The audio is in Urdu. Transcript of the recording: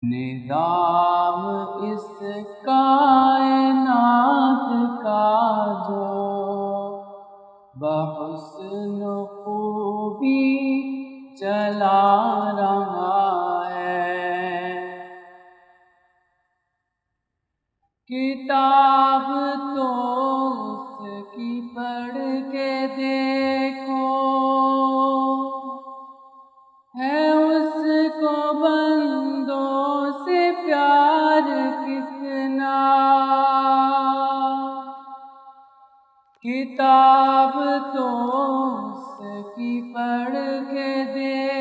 نظام اس کائنات کا جو بحسن خوبی چلا رہا ہے، کتاب تو اس کی پڑھ کے دیکھو، ہے اس کو بندوں سے پیار کتنا، کتاب تو اس کی پڑھ کے دیکھو،